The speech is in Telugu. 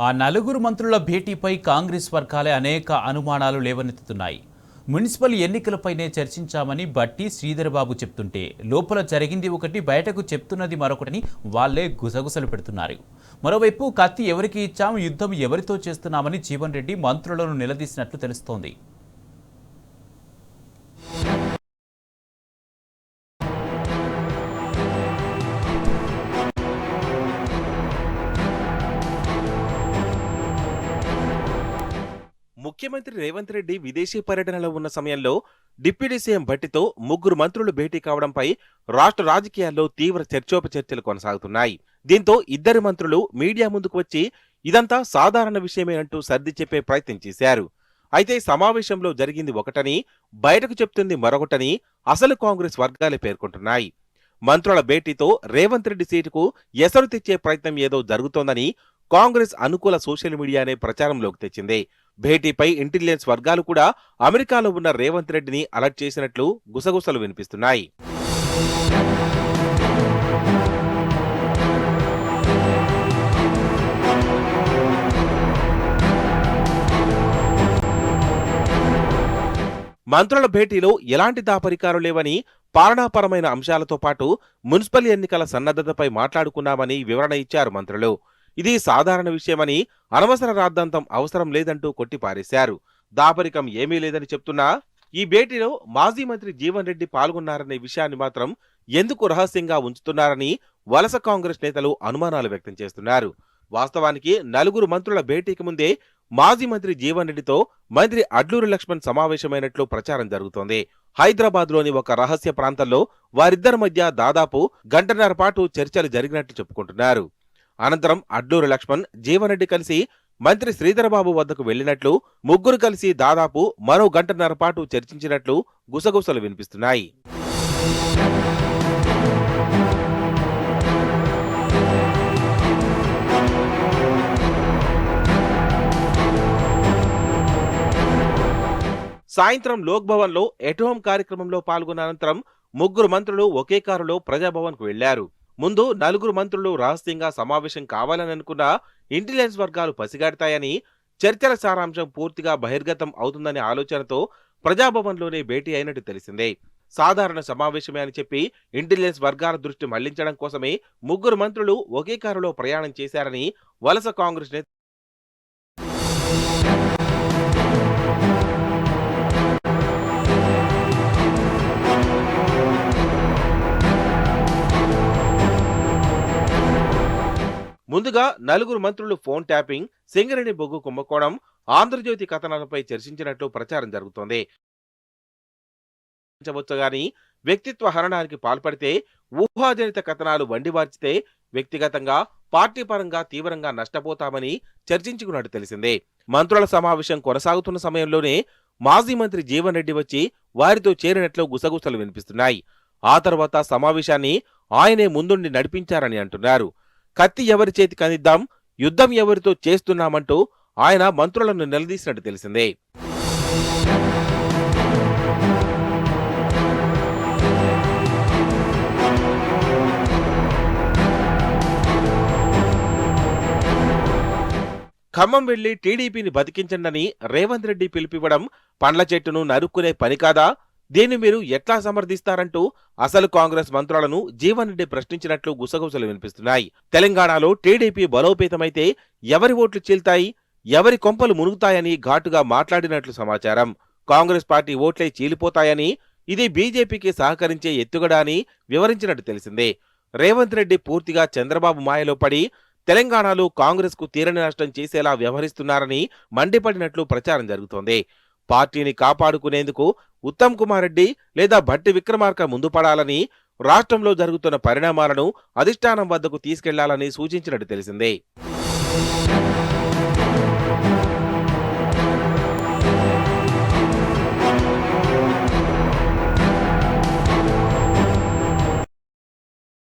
ఆ నలుగురు మంత్రుల భేటీపై కాంగ్రెస్ వర్గాలే అనేక అనుమానాలు లేవనెత్తుతున్నాయి. మున్సిపల్ ఎన్నికలపైనే చర్చించామని బట్టి శ్రీధర్బాబు చెప్తుంటే లోపల జరిగింది ఒకటి, బయటకు చెప్తున్నది మరొకటని వాళ్లే గుసగుసలు పెడుతున్నారు. మరోవైపు కత్తి ఎవరికి ఇచ్చాం, యుద్ధం ఎవరితో చేస్తున్నామని జీవన్ రెడ్డి మంత్రులను నిలదీసినట్లు తెలుస్తోంది. ముఖ్యమంత్రి రేవంత్ రెడ్డి విదేశీ పర్యటనలో ఉన్న సమయంలో డిప్యూటీ సీఎం భట్టితో ముగ్గురు మంత్రులు భేటీ కావడంపై రాష్ట్ర రాజకీయాల్లో తీవ్ర చర్చోపచర్చలు కొనసాగుతున్నాయి. దీంతో ఇద్దరు మంత్రులు మీడియా ముందుకు వచ్చి ఇదంతా సాధారణ విషయమే అంటూ సర్ది చెప్పే ప్రయత్నం చేశారు. అయితే సమావేశంలో జరిగింది ఒకటని, బయటకు చెప్తుంది మరొకటని అసలు కాంగ్రెస్ వర్గాలే పేర్కొంటున్నాయి. మంత్రుల భేటీతో రేవంత్ రెడ్డి సీటుకు ఎసరు తెచ్చే ప్రయత్నం ఏదో జరుగుతోందని కాంగ్రెస్ అనుకూల సోషల్ మీడియానే ప్రచారంలోకి తెచ్చింది. భేటీపై ఇంటెలిజెన్స్ వర్గాలు కూడా అమెరికాలో ఉన్న రేవంత్ రెడ్డిని అలర్ట్ చేసినట్లు గుసగుసలు వినిపిస్తున్నాయి. మంత్రుల భేటీలో ఎలాంటి దాపరికాలు లేవని, పాలనాపరమైన అంశాలతో పాటు మున్సిపల్ ఎన్నికల సన్నద్ధతపై మాట్లాడుకున్నామని వివరణ ఇచ్చారు మంత్రులు. ఇది సాధారణ విషయమని, అనవసర రాద్ధాంతం అవసరం లేదంటూ కొట్టిపారేశారు. దాపరికం ఏమీ లేదని చెప్తున్నా ఈ భేటీలో మాజీ మంత్రి జీవన్ రెడ్డి పాల్గొన్నారనే విషయాన్ని మాత్రం ఎందుకు రహస్యంగా ఉంచుతున్నారని వలస కాంగ్రెస్ నేతలు అనుమానాలు వ్యక్తం చేస్తున్నారు. వాస్తవానికి నలుగురు మంత్రుల భేటీకి ముందే మాజీ మంత్రి జీవన్ రెడ్డితో మంత్రి అడ్లూరి లక్ష్మణ్ సమావేశమైనట్లు ప్రచారం జరుగుతోంది. హైదరాబాద్లోని ఒక రహస్య ప్రాంతంలో వారిద్దరి మధ్య దాదాపు గంటన్నర పాటు చర్చలు జరిగినట్లు చెప్పుకుంటున్నారు. అనంతరం అడ్లూరి లక్ష్మణ్, జీవన్ రెడ్డి కలిసి మంత్రి శ్రీధర్బాబు వద్దకు వెళ్లినట్లు, ముగ్గురు కలిసి దాదాపు మరో గంటన్నర పాటు చర్చించినట్లు గుసగుసలు వినిపిస్తున్నాయి. సాయంత్రం లోక్ భవన్ లో ఎట్ హోం కార్యక్రమంలో పాల్గొన్న అనంతరం ముగ్గురు మంత్రులు ఒకే కారులో ప్రజాభవన్ కు వెళ్లారు. ముందు నలుగురు మంత్రులు రహస్యంగా సమావేశం కావాలని అనుకున్న ఇంటెలిజెన్స్ వర్గాలు పసిగడతాయని, చర్చల సారాంశం పూర్తిగా బహిర్గతం అవుతుందనే ఆలోచనతో ప్రజాభవన్లోనే భేటీ అయినట్టు తెలిసిందే. సాధారణ సమావేశమే అని చెప్పి ఇంటెలిజెన్స్ వర్గాల దృష్టి మళ్లించడం కోసమే ముగ్గురు మంత్రులు ఒకే కారులో ప్రయాణం చేశారని వలస కాంగ్రెస్ నేత ముందుగా నలుగురు మంత్రులు ఫోన్ ట్యాపింగ్, సింగరేణి బొగ్గు కుంభకోణం, ఆంధ్రజ్యోతి కథనాలపై చర్చించినట్లు ప్రచారం జరుగుతోంది. గాని వ్యక్తిత్వ హననానికి పాల్పడితే, ఊహాజనిత కథనాలు వండివార్చితే వ్యక్తిగతంగా, పార్టీ పరంగా తీవ్రంగా నష్టపోతామని చర్చించుకున్నట్టు తెలిసిందే. మంత్రుల సమావేశం కొనసాగుతున్న సమయంలోనే మాజీ మంత్రి జీవన్ రెడ్డి వచ్చి వారితో చేరినట్లు గుసగుసలు వినిపిస్తున్నాయి. ఆ తర్వాత సమావేశాన్ని ఆయనే ముందుండి నడిపించారని అంటున్నారు. కత్తి ఎవరి చేతికి అందిద్దాం, యుద్ధం ఎవరితో చేస్తున్నామంటూ ఆయన మంత్రులను నిలదీసినట్టు తెలిసిందే. ఖమ్మం వెళ్లి టీడీపీని బతికించండని రేవంత్ రెడ్డి పిలుపివ్వడం పండ్ల చెట్టును నరుక్కునే పని కాదా? దీన్ని మీరు ఎట్లా సమర్థిస్తారంటూ అసలు కాంగ్రెస్ మంత్రులను జీవన్ రెడ్డి ప్రశ్నించినట్లు గుసగుసలు వినిపిస్తున్నాయి. తెలంగాణలో టీడీపీ బలోపేతమైతే ఎవరి ఓట్లు చీల్తాయి, ఎవరి కొంపలు మునుగుతాయని ఘాటుగా మాట్లాడినట్లు సమాచారం. కాంగ్రెస్ పార్టీ ఓట్లే చీలిపోతాయని, ఇది బీజేపీకి సహకరించే ఎత్తుగడ అని వివరించినట్టు తెలిసిందే. రేవంత్ రెడ్డి పూర్తిగా చంద్రబాబు మాయలో పడి తెలంగాణలో కాంగ్రెస్ కు తీరని నష్టం చేసేలా వ్యవహరిస్తున్నారని మండిపడినట్లు ప్రచారం జరుగుతోంది. పార్టీని కాపాడుకునేందుకు ఉత్తమ్ కుమార్ రెడ్డి లేదా భట్టి విక్రమార్క ముందు పడాలని, రాష్ట్రంలో జరుగుతున్న పరిణామాలను అధిష్టానం వద్దకు తీసుకెళ్లాలని సూచించినట్టు తెలిసిందే.